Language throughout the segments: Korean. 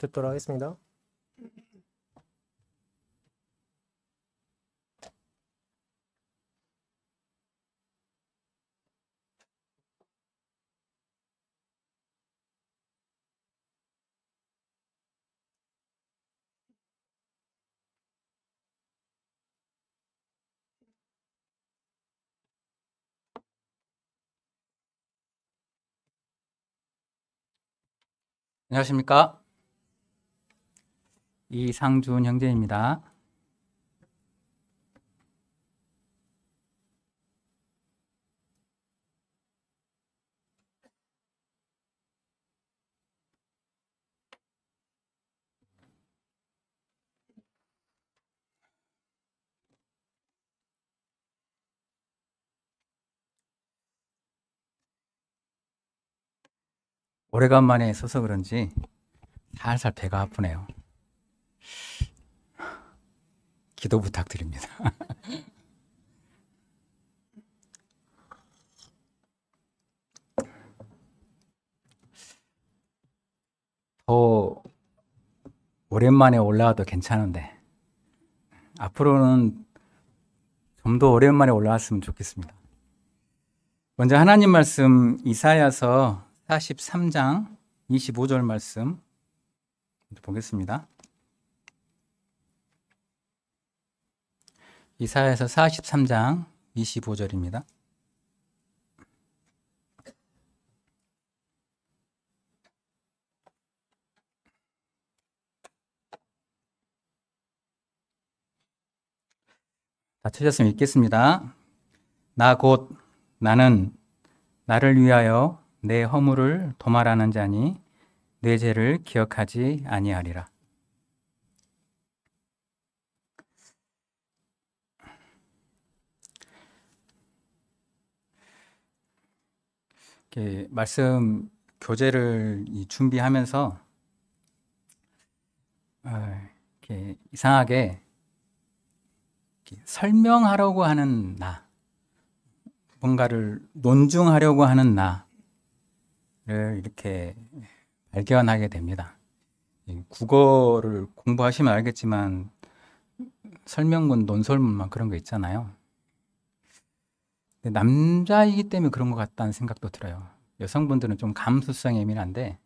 듣도록 하겠습니다. 안녕하십니까? 이상준 형제입니다. 오래간만에 서서 그런지 살살 배가 아프네요. 기도 부탁드립니다. 더 오랜만에 올라와도 괜찮은데 앞으로는 좀 더 오랜만에 올라왔으면 좋겠습니다. 먼저 하나님 말씀 이사야서 43장 25절 말씀 보겠습니다. 이사야서 43장 25절입니다. 다 찾았으면 읽겠습니다. 나는 나를 위하여 내 허물을 도말하는 자니 내 죄를 기억하지 아니하리라. 이렇게 말씀 교재를 준비하면서 이렇게 이상하게 이렇게 설명하려고 하는 나, 뭔가를 논증하려고 하는 나를 이렇게 발견하게 됩니다. 국어를 공부하시면 알겠지만 설명문, 논설문만 그런 거 있잖아요. 남자이기 때문에 그런 것 같다는 생각도 들어요. 여성분들은 좀 감수성이 예민한데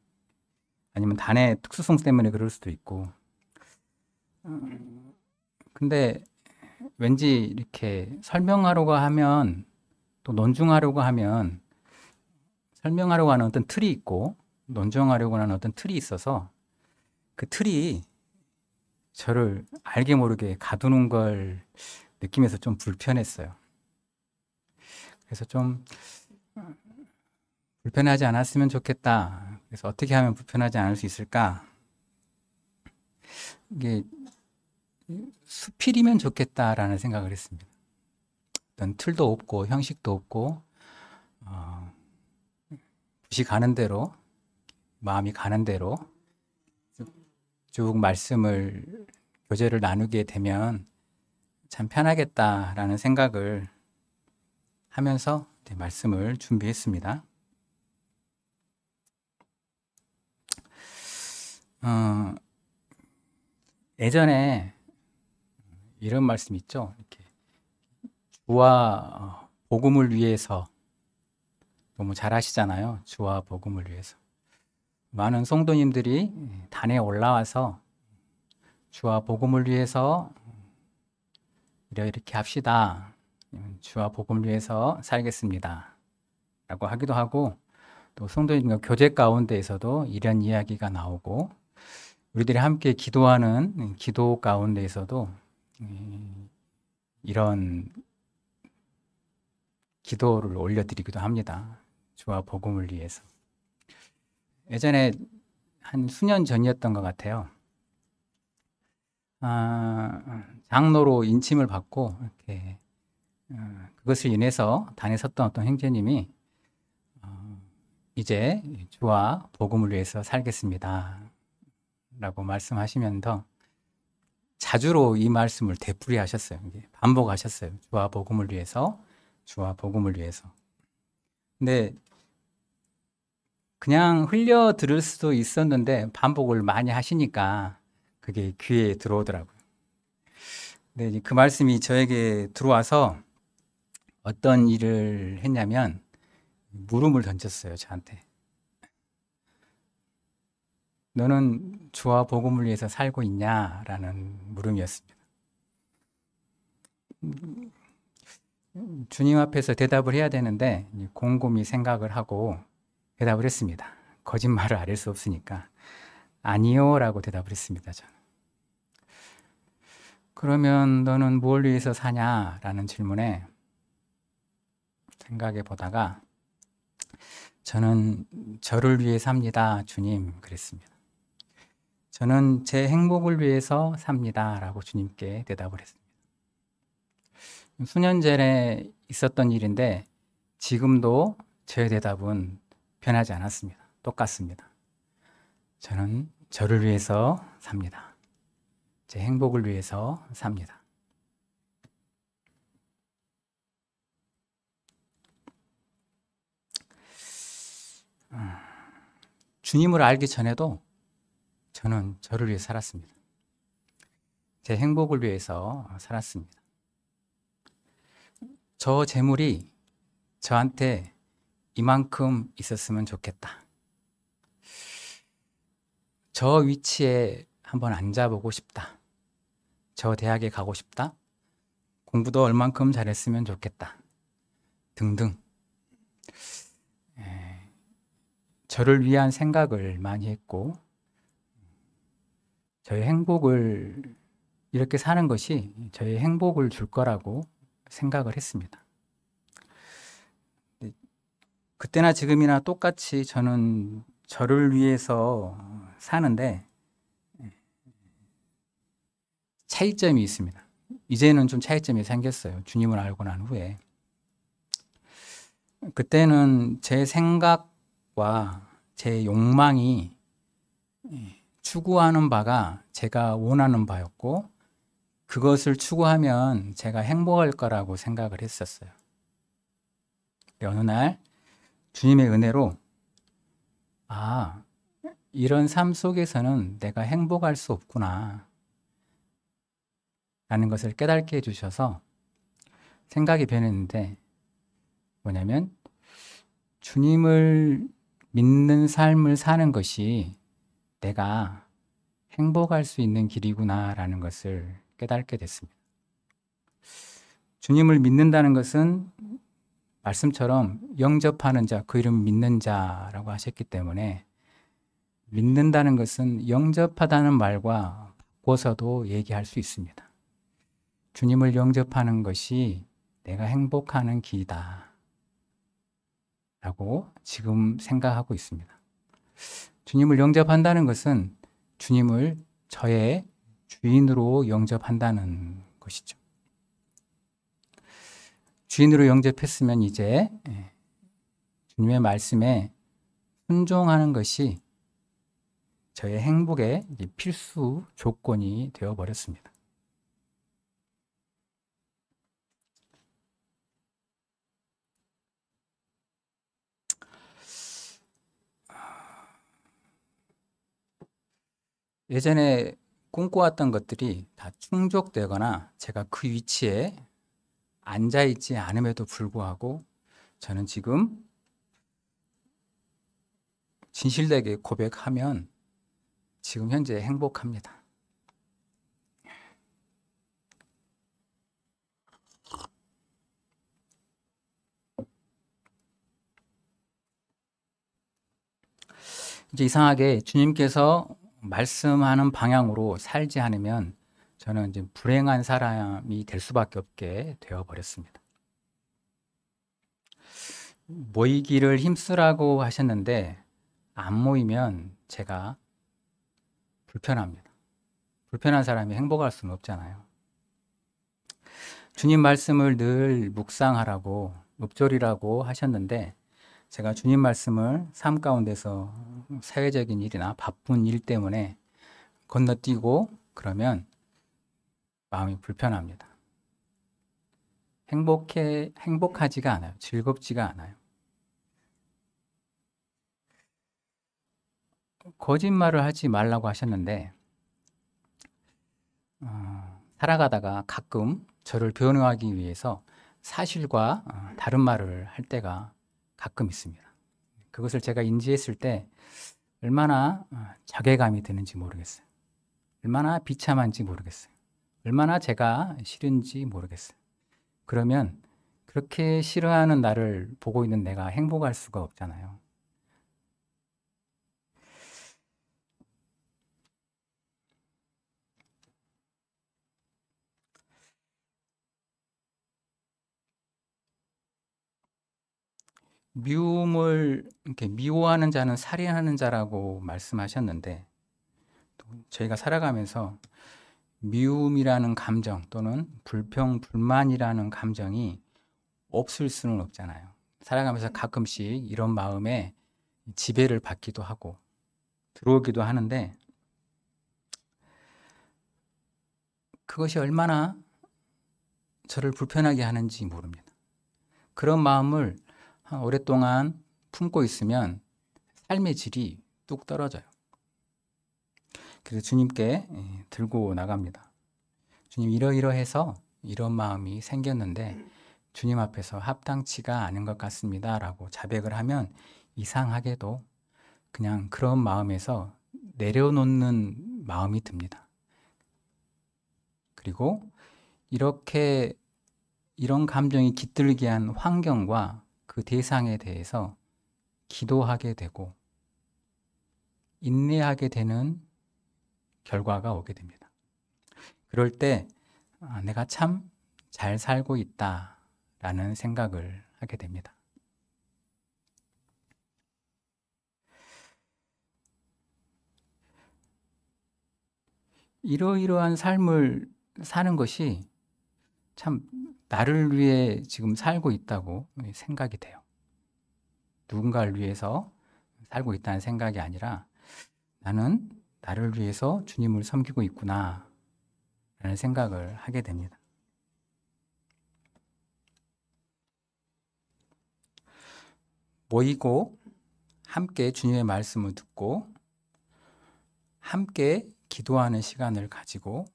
아니면 단의 특수성 때문에 그럴 수도 있고 근데 왠지 이렇게 설명하려고 하면 또 논증하려고 하면 설명하려고 하는 어떤 틀이 있고 논증하려고 하는 어떤 틀이 있어서 그 틀이 저를 알게 모르게 가두는 걸 느끼면서 좀 불편했어요. 그래서 좀 불편하지 않았으면 좋겠다. 그래서 어떻게 하면 불편하지 않을 수 있을까? 이게 수필이면 좋겠다라는 생각을 했습니다. 어떤 틀도 없고 형식도 없고 붓이 가는 대로 마음이 가는 대로 쭉 말씀을 교제를 나누게 되면 참 편하겠다라는 생각을 하면서 말씀을 준비했습니다. 예전에 이런 말씀 있죠. 이렇게 주와 복음을 위해서 너무 잘 아시잖아요. 주와 복음을 위해서 많은 성도님들이 단에 올라와서 주와 복음을 위해서 이렇게 합시다. 주와 복음을 위해서 살겠습니다. 라고 하기도 하고 또 성도님과 교제 가운데에서도 이런 이야기가 나오고 우리들이 함께 기도하는 기도 가운데에서도 이런 기도를 올려드리기도 합니다. 주와 복음을 위해서. 예전에 한 수년 전이었던 것 같아요. 장로로 인침을 받고 이렇게 그것을 인해서 단에 섰던 어떤 형제님이 이제 주와 복음을 위해서 살겠습니다. 라고 말씀하시면서 자주로 이 말씀을 되풀이하셨어요. 반복하셨어요. 주와 복음을 위해서, 주와 복음을 위해서. 근데 그냥 흘려 들을 수도 있었는데 반복을 많이 하시니까 그게 귀에 들어오더라고요. 근데 이제 그 말씀이 저에게 들어와서 어떤 일을 했냐면 물음을 던졌어요, 저한테. 너는 주와 복음을 위해서 살고 있냐라는 물음이었습니다. 주님 앞에서 대답을 해야 되는데 곰곰이 생각을 하고 대답을 했습니다. 거짓말을 알 수 없으니까 아니요라고 대답을 했습니다. 저는. 그러면 너는 뭘 위해서 사냐라는 질문에 생각해 보다가 저는 저를 위해 삽니다, 주님, 그랬습니다. 저는 제 행복을 위해서 삽니다라고 주님께 대답을 했습니다. 수년 전에 있었던 일인데 지금도 제 대답은 변하지 않았습니다. 똑같습니다. 저는 저를 위해서 삽니다. 제 행복을 위해서 삽니다. 주님을 알기 전에도 저는 저를 위해 살았습니다. 제 행복을 위해서 살았습니다. 저 재물이 저한테 이만큼 있었으면 좋겠다. 저 위치에 한번 앉아보고 싶다. 저 대학에 가고 싶다. 공부도 얼만큼 잘했으면 좋겠다. 등등. 저를 위한 생각을 많이 했고 저의 행복을 이렇게 사는 것이 저의 행복을 줄 거라고 생각을 했습니다. 그때나 지금이나 똑같이 저는 저를 위해서 사는데 차이점이 있습니다. 이제는 좀 차이점이 생겼어요. 주님을 알고 난 후에. 그때는 제 생각과 제 욕망이 추구하는 바가 제가 원하는 바였고 그것을 추구하면 제가 행복할 거라고 생각을 했었어요. 어느 날 주님의 은혜로 이런 삶 속에서는 내가 행복할 수 없구나 라는 것을 깨닫게 해주셔서 생각이 변했는데 뭐냐면 주님을 믿는 삶을 사는 것이 내가 행복할 수 있는 길이구나 라는 것을 깨닫게 됐습니다. 주님을 믿는다는 것은 말씀처럼 영접하는 자, 그 이름 믿는 자라고 하셨기 때문에 믿는다는 것은 영접하다는 말과 바꿔서도 얘기할 수 있습니다. 주님을 영접하는 것이 내가 행복하는 길이다 라고 지금 생각하고 있습니다. 주님을 영접한다는 것은 주님을 저의 주인으로 영접한다는 것이죠. 주인으로 영접했으면 이제 주님의 말씀에 순종하는 것이 저의 행복의 필수 조건이 되어버렸습니다. 예전에 꿈꿔왔던 것들이 다 충족되거나 제가 그 위치에 앉아있지 않음에도 불구하고 저는 지금 진실되게 고백하면 지금 현재 행복합니다. 이제 이상하게 주님께서 말씀하는 방향으로 살지 않으면 저는 이제 불행한 사람이 될 수밖에 없게 되어버렸습니다. 모이기를 힘쓰라고 하셨는데 안 모이면 제가 불편합니다. 불편한 사람이 행복할 수는 없잖아요. 주님 말씀을 늘 묵상하라고 읊조리라고 하셨는데 제가 주님 말씀을 삶 가운데서 사회적인 일이나 바쁜 일 때문에 건너뛰고 그러면 마음이 불편합니다. 행복하지가 않아요. 즐겁지가 않아요. 거짓말을 하지 말라고 하셨는데 살아가다가 가끔 저를 변호하기 위해서 사실과 다른 말을 할 때가 가끔 있습니다. 그것을 제가 인지했을 때 얼마나 자괴감이 드는지 모르겠어요. 얼마나 비참한지 모르겠어요. 얼마나 제가 싫은지 모르겠어요. 그러면 그렇게 싫어하는 나를 보고 있는 내가 행복할 수가 없잖아요. 미움을 이렇게 미워하는 자는 살인하는 자라고 말씀하셨는데 저희가 살아가면서 미움이라는 감정 또는 불평, 불만이라는 감정이 없을 수는 없잖아요. 살아가면서 가끔씩 이런 마음에 지배를 받기도 하고 들어오기도 하는데 그것이 얼마나 저를 불편하게 하는지 모릅니다. 그런 마음을 오랫동안 품고 있으면 삶의 질이 뚝 떨어져요. 그래서 주님께 들고 나갑니다. 주님, 이러이러해서 이런 마음이 생겼는데 주님 앞에서 합당치가 않은 것 같습니다 라고 자백을 하면 이상하게도 그냥 그런 마음에서 내려놓는 마음이 듭니다. 그리고 이런 감정이 깃들게 한 환경과 그 대상에 대해서 기도하게 되고 인내하게 되는 결과가 오게 됩니다. 그럴 때 내가 참 잘 살고 있다라는 생각을 하게 됩니다. 이러이러한 삶을 사는 것이 참 나를 위해 지금 살고 있다고 생각이 돼요. 누군가를 위해서 살고 있다는 생각이 아니라 나는 나를 위해서 주님을 섬기고 있구나 라는 생각을 하게 됩니다. 모이고 함께 주님의 말씀을 듣고 함께 기도하는 시간을 가지고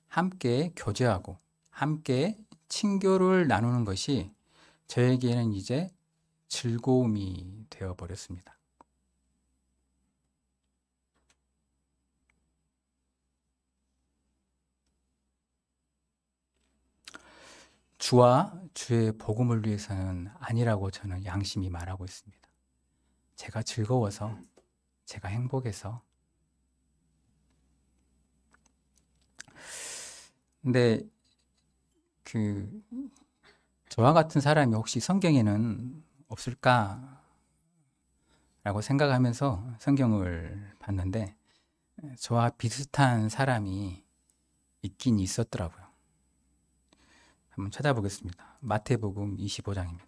함께 교제하고 함께 친교를 나누는 것이 저에게는 이제 즐거움이 되어버렸습니다. 주와 주의 복음을 위해서는 아니라고 저는 양심이 말하고 있습니다. 제가 즐거워서, 제가 행복해서. 근데 저와 같은 사람이 혹시 성경에는 없을까? 라고 생각하면서 성경을 봤는데 저와 비슷한 사람이 있긴 있었더라고요. 한번 찾아보겠습니다. 마태복음 25장입니다.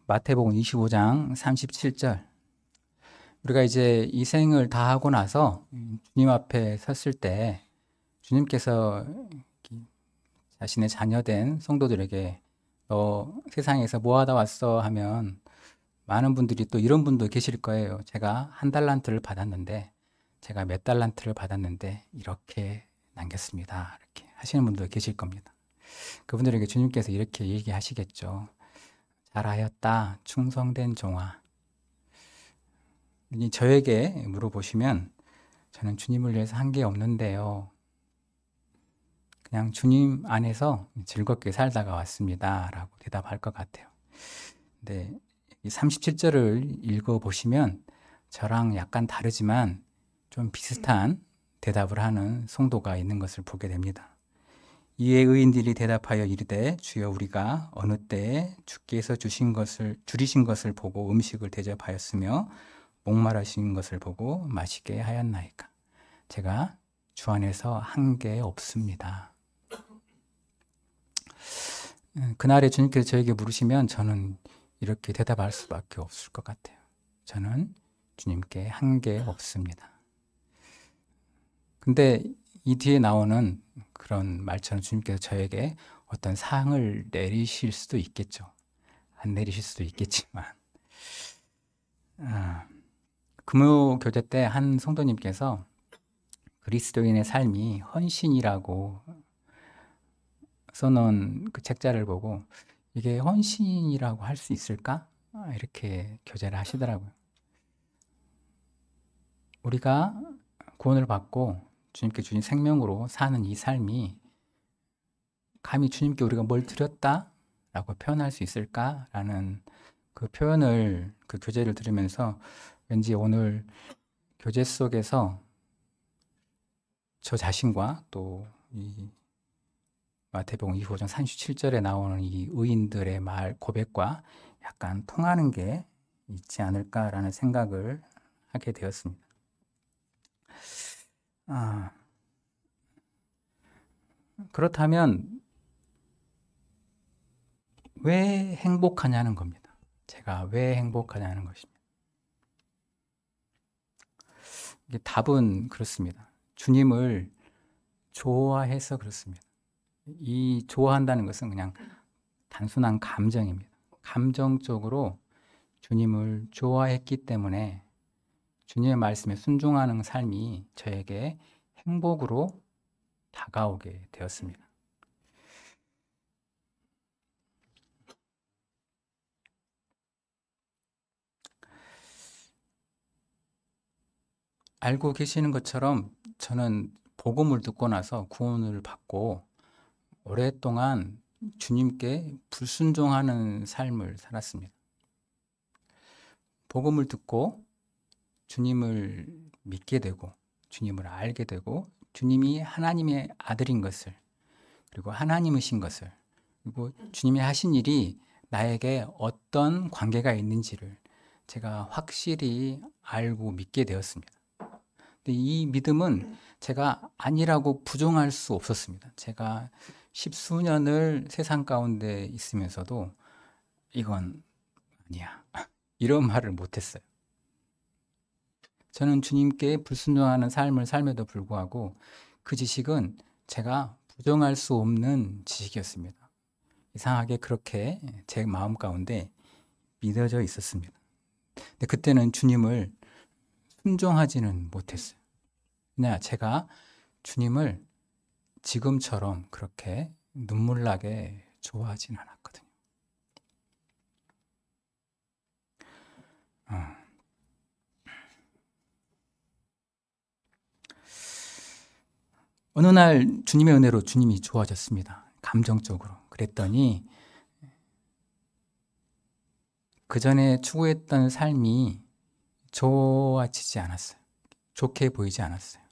마태복음 25장 37절. 우리가 이제 이 생을 다 하고 나서 주님 앞에 섰을 때 주님께서 자신의 자녀된 성도들에게 너 세상에서 뭐 하다 왔어 하면 많은 분들이 또 이런 분도 계실 거예요. 제가 1달란트를 받았는데 제가 몇 달란트를 받았는데 이렇게 남겼습니다. 이렇게 하시는 분도 계실 겁니다. 그분들에게 주님께서 이렇게 얘기하시겠죠. 잘하였다 충성된 종아. 저에게 물어보시면 저는 주님을 위해서 한 게 없는데요. 그냥 주님 안에서 즐겁게 살다가 왔습니다. 라고 대답할 것 같아요. 근데 이 37절을 읽어보시면 저랑 약간 다르지만 좀 비슷한 대답을 하는 성도가 있는 것을 보게 됩니다. 이에 의인들이 대답하여 이르되 주여 우리가 어느 때에 주께서 줄이신 것을 보고 음식을 대접하였으며 목마르신 것을 보고 마시게 하였나이까. 제가 주 안에서 한 게 없습니다. 그날에 주님께서 저에게 물으시면 저는 이렇게 대답할 수밖에 없을 것 같아요. 저는 주님께 한 게 없습니다. 근데 이 뒤에 나오는 그런 말처럼 주님께서 저에게 어떤 상을 내리실 수도 있겠죠. 안 내리실 수도 있겠지만 금요 교제 때 한 성도님께서 그리스도인의 삶이 헌신이라고 써놓은 그 책자를 보고 이게 헌신이라고 할 수 있을까? 이렇게 교제를 하시더라고요. 우리가 구원을 받고 주님께 주신 생명으로 사는 이 삶이 감히 주님께 우리가 뭘 드렸다? 라고 표현할 수 있을까라는 그 표현을, 그 교제를 들으면서 왠지 오늘 교제 속에서 저 자신과 또 이 마태복음 25장 37절에 나오는 이 의인들의 말 고백과 약간 통하는 게 있지 않을까라는 생각을 하게 되었습니다. 그렇다면 왜 행복하냐는 겁니다. 제가 왜 행복하냐는 것입니다. 이게 답은 그렇습니다. 주님을 좋아해서 그렇습니다. 이 좋아한다는 것은 그냥 단순한 감정입니다. 감정적으로 주님을 좋아했기 때문에 주님의 말씀에 순종하는 삶이 저에게 행복으로 다가오게 되었습니다. 알고 계시는 것처럼 저는 복음을 듣고 나서 구원을 받고 오랫동안 주님께 불순종하는 삶을 살았습니다. 복음을 듣고 주님을 믿게 되고 주님을 알게 되고 주님이 하나님의 아들인 것을 그리고 하나님이신 것을 그리고 주님이 하신 일이 나에게 어떤 관계가 있는지를 제가 확실히 알고 믿게 되었습니다. 근데 이 믿음은 제가 아니라고 부정할 수 없었습니다. 제가 십수년을 세상 가운데 있으면서도 이건 아니야. 이런 말을 못했어요. 저는 주님께 불순종하는 삶을 삶에도 불구하고 그 지식은 제가 부정할 수 없는 지식이었습니다. 이상하게 그렇게 제 마음 가운데 믿어져 있었습니다. 근데 그때는 주님을 순종하지는 못했어요. 그냥 제가 주님을 지금처럼 그렇게 눈물나게 좋아하진 않았거든요. 어느 날 주님의 은혜로 주님이 좋아졌습니다. 감정적으로. 그랬더니 그 전에 추구했던 삶이 좋아지지 않았어요. 좋게 보이지 않았어요.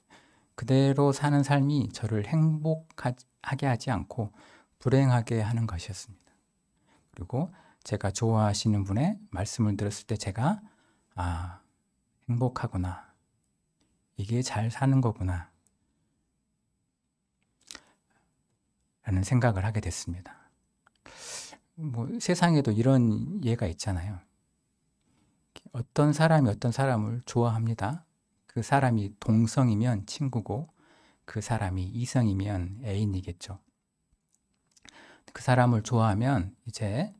그대로 사는 삶이 저를 행복하게 하지 않고 불행하게 하는 것이었습니다. 그리고 제가 좋아하시는 분의 말씀을 들었을 때 제가 행복하구나. 이게 잘 사는 거구나. 라는 생각을 하게 됐습니다. 세상에도 이런 예가 있잖아요. 어떤 사람이 어떤 사람을 좋아합니다. 그 사람이 동성이면 친구고 그 사람이 이성이면 애인이겠죠. 그 사람을 좋아하면 이제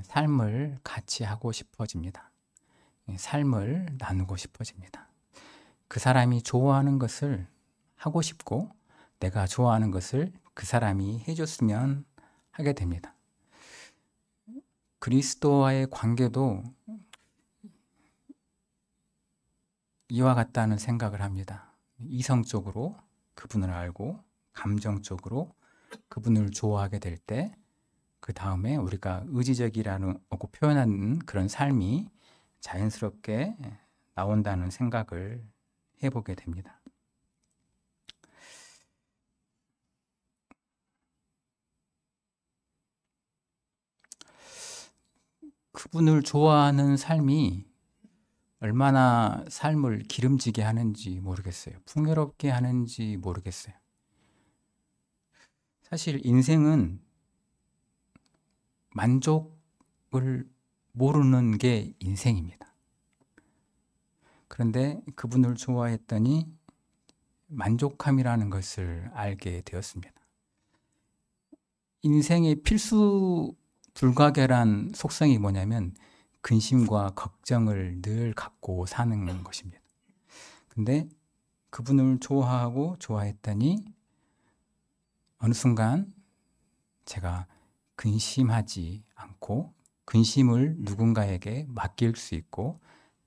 삶을 같이 하고 싶어집니다. 삶을 나누고 싶어집니다. 그 사람이 좋아하는 것을 하고 싶고 내가 좋아하는 것을 그 사람이 해줬으면 하게 됩니다. 그리스도와의 관계도 이와 같다는 생각을 합니다. 이성적으로 그분을 알고 감정적으로 그분을 좋아하게 될 때 그 다음에 우리가 의지적이라고 표현하는 그런 삶이 자연스럽게 나온다는 생각을 해보게 됩니다. 그분을 좋아하는 삶이 얼마나 삶을 기름지게 하는지 모르겠어요. 풍요롭게 하는지 모르겠어요. 사실 인생은 만족을 모르는 게 인생입니다. 그런데 그분을 좋아했더니 만족함이라는 것을 알게 되었습니다. 인생의 필수 불가결한 속성이 뭐냐면 근심과 걱정을 늘 갖고 사는 것입니다. 근데 그분을 좋아하고 좋아했더니 어느 순간 제가 근심하지 않고 근심을 누군가에게 맡길 수 있고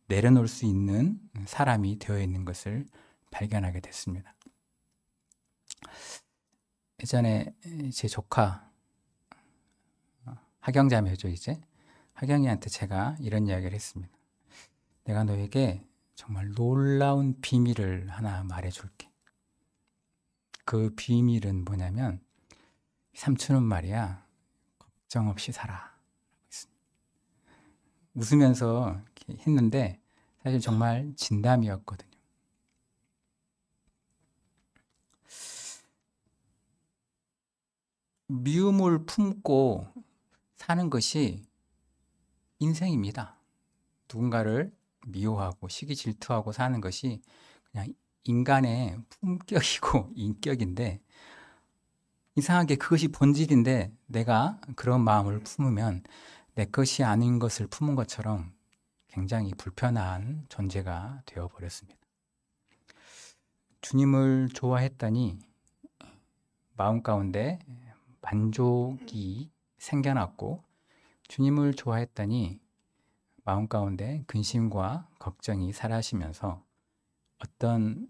내려놓을 수 있는 사람이 되어 있는 것을 발견하게 됐습니다. 예전에 제 조카 하경자매죠 이제 하경이한테 제가 이런 이야기를 했습니다. 내가 너에게 정말 놀라운 비밀을 하나 말해줄게. 그 비밀은 뭐냐면 삼촌은 말이야 걱정 없이 살아. 웃으면서 이렇게 했는데 사실 정말 진담이었거든요. 미움을 품고 사는 것이 인생입니다. 누군가를 미워하고 시기 질투하고 사는 것이 그냥 인간의 품격이고 인격인데 이상하게 그것이 본질인데 내가 그런 마음을 품으면 내 것이 아닌 것을 품은 것처럼 굉장히 불편한 존재가 되어버렸습니다. 주님을 좋아했더니 마음 가운데 만족이 생겨났고 주님을 좋아했더니 마음 가운데 근심과 걱정이 사라지면서 어떤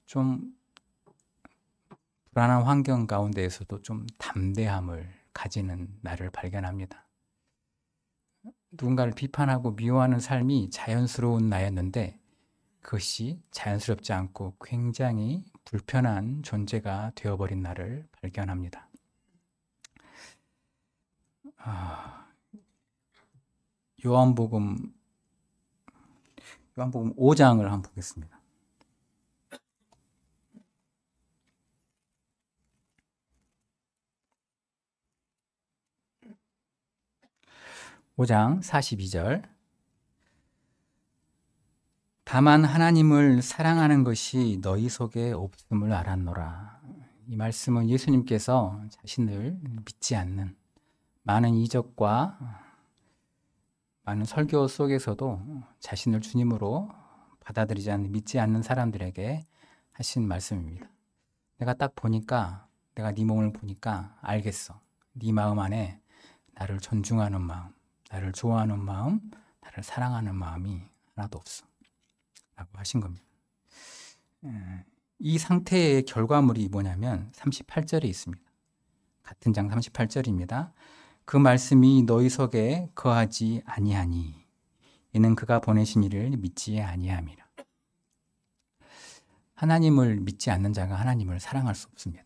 좀 불안한 환경 가운데에서도 좀 담대함을 가지는 나를 발견합니다. 누군가를 비판하고 미워하는 삶이 자연스러운 나였는데 그것이 자연스럽지 않고 굉장히 불편한 존재가 되어버린 나를 발견합니다. 요한복음 5장을 한번 보겠습니다. (5장) 42절 다만 하나님을 사랑하는 것이 너희 속에 없음을 알았노라. 이 말씀은 예수님께서 자신을 믿지 않는 많은 이적과 많은 설교 속에서도 자신을 주님으로 받아들이지 않는 믿지 않는 사람들에게 하신 말씀입니다. 내가 딱 보니까 내가 네 몸을 보니까 알겠어. 네 마음 안에 나를 존중하는 마음, 나를 좋아하는 마음, 나를 사랑하는 마음이 하나도 없어 라고 하신 겁니다. 이 상태의 결과물이 뭐냐면 38절에 있습니다. 같은 장 38절입니다. 그 말씀이 너희 속에 거하지 아니하니 이는 그가 보내신 이를 믿지 아니함이라. 하나님을 믿지 않는 자가 하나님을 사랑할 수 없습니다.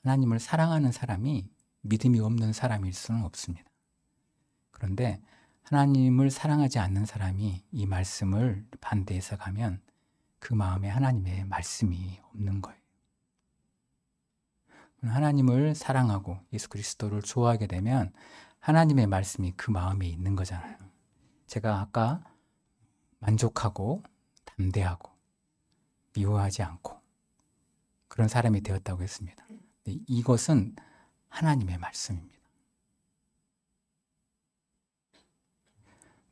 하나님을 사랑하는 사람이 믿음이 없는 사람일 수는 없습니다. 그런데 하나님을 사랑하지 않는 사람이 이 말씀을 반대해서 가면 그 마음에 하나님의 말씀이 없는 거예요. 하나님을 사랑하고 예수 그리스도를 좋아하게 되면 하나님의 말씀이 그 마음에 있는 거잖아요. 제가 아까 만족하고 담대하고 미워하지 않고 그런 사람이 되었다고 했습니다. 근데 이것은 하나님의 말씀입니다.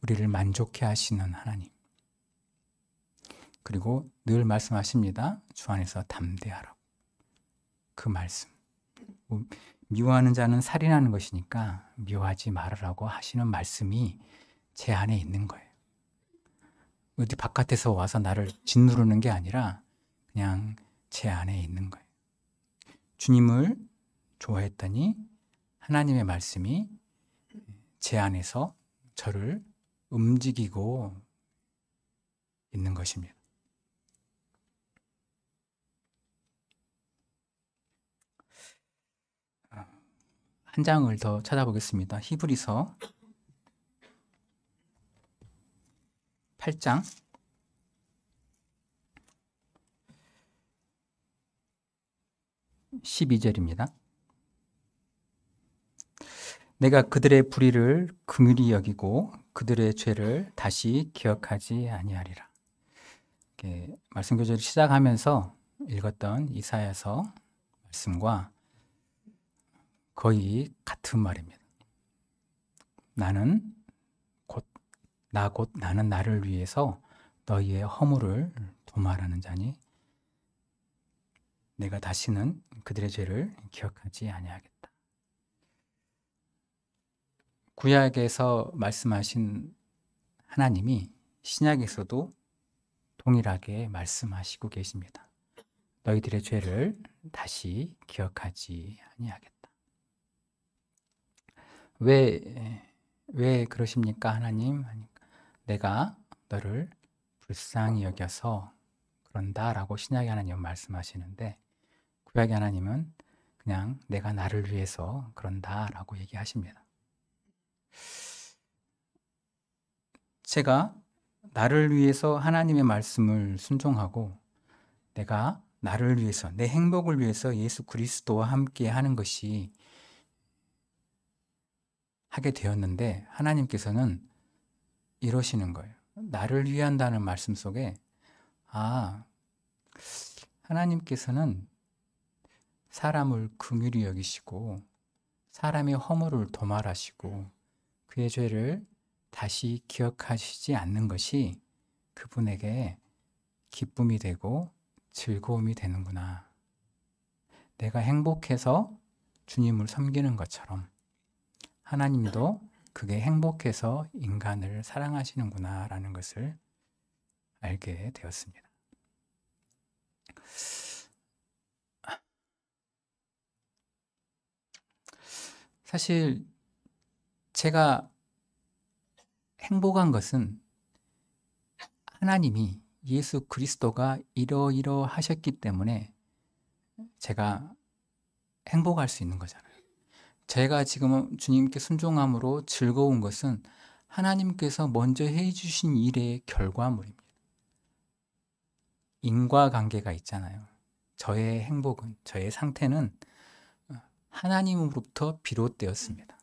우리를 만족해 하시는 하나님. 그리고 늘 말씀하십니다. 주 안에서 담대하라고. 그 말씀. 미워하는 자는 살인하는 것이니까 미워하지 말으라고 하시는 말씀이 제 안에 있는 거예요. 어디 바깥에서 와서 나를 짓누르는 게 아니라 그냥 제 안에 있는 거예요. 주님을 좋아했더니 하나님의 말씀이 제 안에서 저를 움직이고 있는 것입니다. 한 장을 더 찾아보겠습니다. 히브리서 8장 12절입니다. 내가 그들의 불의를 긍휼히 여기고 그들의 죄를 다시 기억하지 아니하리라. 말씀 교제를 시작하면서 읽었던 이사야서 말씀과 거의 같은 말입니다. 나는 곧 나는 나를 위해서 너희의 허물을 도말하는 자니 내가 다시는 그들의 죄를 기억하지 아니하겠다. 구약에서 말씀하신 하나님이 신약에서도 동일하게 말씀하시고 계십니다. 너희들의 죄를 다시 기억하지 아니하겠다. 왜 그러십니까, 하나님? 내가 너를 불쌍히 여겨서 그런다라고 신약의 하나님은 말씀하시는데 구약의 하나님은 그냥 내가 나를 위해서 그런다라고 얘기하십니다. 제가 나를 위해서 하나님의 말씀을 순종하고 내가 나를 위해서, 내 행복을 위해서 예수 그리스도와 함께 하는 것이 하게 되었는데 하나님께서는 이러시는 거예요. 나를 위한다는 말씀 속에 하나님께서는 사람을 긍휼히 여기시고 사람의 허물을 도말하시고 그의 죄를 다시 기억하시지 않는 것이 그분에게 기쁨이 되고 즐거움이 되는구나. 내가 행복해서 주님을 섬기는 것처럼 하나님도 그게 행복해서 인간을 사랑하시는구나 라는 것을 알게 되었습니다. 사실 제가 행복한 것은 하나님이 예수 그리스도가 이러이러하셨기 때문에 제가 행복할 수 있는 거잖아요. 제가 지금 주님께 순종함으로 즐거운 것은 하나님께서 먼저 해주신 일의 결과물입니다. 인과관계가 있잖아요. 저의 행복은, 저의 상태는 하나님으로부터 비롯되었습니다.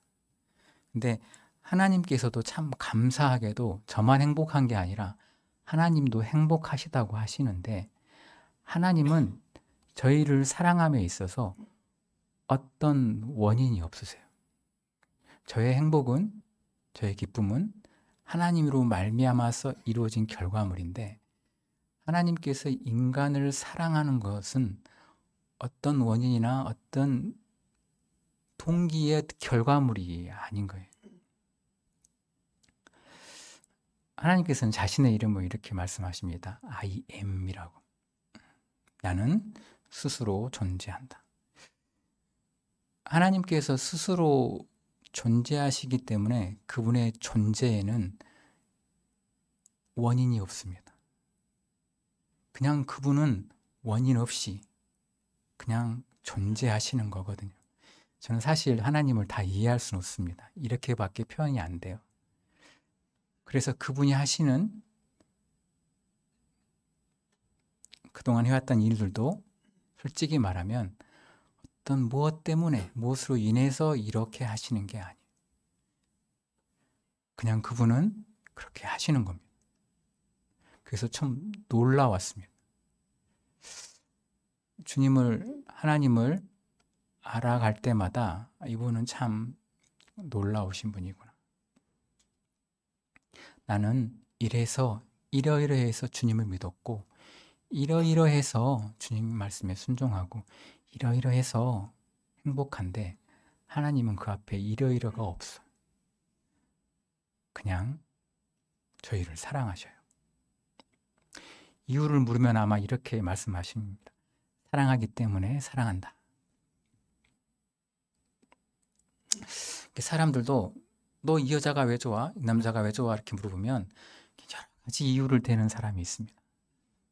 근데 하나님께서도 참 감사하게도 저만 행복한 게 아니라 하나님도 행복하시다고 하시는데 하나님은 저희를 사랑함에 있어서 어떤 원인이 없으세요. 저의 행복은, 저의 기쁨은 하나님으로 말미암아서 이루어진 결과물인데 하나님께서 인간을 사랑하는 것은 어떤 원인이나 어떤 동기의 결과물이 아닌 거예요. 하나님께서는 자신의 이름을 이렇게 말씀하십니다. I am이라고. 나는 스스로 존재한다. 하나님께서 스스로 존재하시기 때문에 그분의 존재에는 원인이 없습니다. 그냥 그분은 원인 없이 그냥 존재하시는 거거든요. 저는 사실 하나님을 다 이해할 수는 없습니다. 이렇게밖에 표현이 안 돼요. 그래서 그분이 하시는 그동안 해왔던 일들도 솔직히 말하면 어떤 무엇 때문에, 무엇으로 인해서 이렇게 하시는 게 아니에요. 그냥 그분은 그렇게 하시는 겁니다. 그래서 참 놀라웠습니다. 하나님을 알아갈 때마다 이분은 참 놀라우신 분이구나. 나는 이러이러해서 주님을 믿었고 이러이러해서 주님 말씀에 순종하고 이러이러해서 행복한데 하나님은 그 앞에 이러이러가 없어. 그냥 저희를 사랑하셔요. 이유를 물으면 아마 이렇게 말씀하십니다. 사랑하기 때문에 사랑한다. 사람들도 너 이 여자가 왜 좋아? 이 남자가 왜 좋아? 이렇게 물어보면 여러 가지 이유를 대는 사람이 있습니다.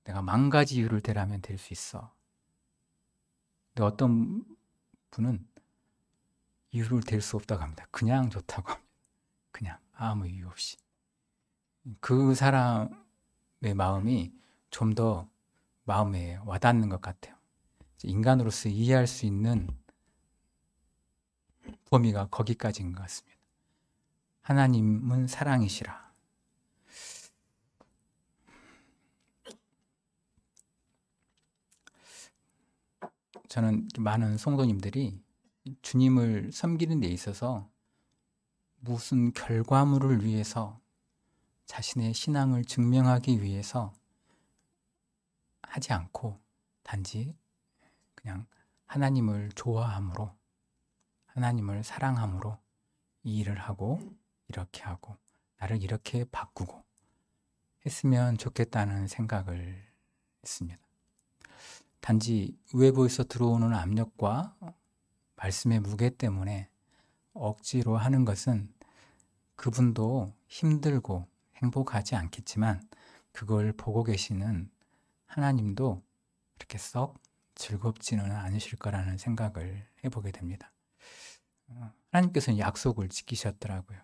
내가 10,000가지 이유를 대라면 될 수 있어. 근데 어떤 분은 이유를 댈 수 없다고 합니다. 그냥 좋다고 합니다. 그냥 아무 이유 없이. 그 사람의 마음이 좀 더 마음에 와닿는 것 같아요. 인간으로서 이해할 수 있는 범위가 거기까지인 것 같습니다. 하나님은 사랑이시라. 저는 많은 성도님들이 주님을 섬기는 데 있어서 무슨 결과물을 위해서 자신의 신앙을 증명하기 위해서 하지 않고 단지 그냥 하나님을 좋아함으로, 하나님을 사랑함으로 이 일을 하고 이렇게 하고 나를 이렇게 바꾸고 했으면 좋겠다는 생각을 했습니다. 단지 외부에서 들어오는 압력과 말씀의 무게 때문에 억지로 하는 것은 그분도 힘들고 행복하지 않겠지만 그걸 보고 계시는 하나님도 이렇게 썩 즐겁지는 않으실 거라는 생각을 해보게 됩니다. 하나님께서는 약속을 지키셨더라고요.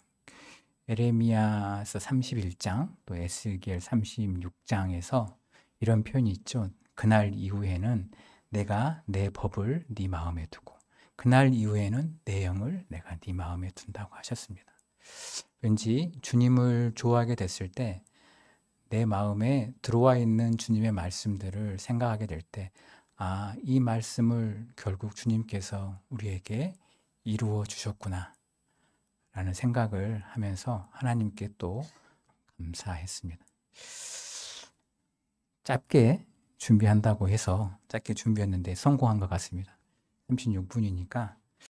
에레미야서 31장 또 에스겔 36장에서 이런 표현이 있죠. 그날 이후에는 내가 내 법을 네 마음에 두고 그날 이후에는 내 영을 내가 네 마음에 둔다고 하셨습니다. 왠지 주님을 좋아하게 됐을 때 내 마음에 들어와 있는 주님의 말씀들을 생각하게 될 때 아, 이 말씀을 결국 주님께서 우리에게 이루어 주셨구나 라는 생각을 하면서 하나님께 또 감사했습니다. 짧게 준비한다고 해서 짧게 준비했는데 성공한 것 같습니다. 36분이니까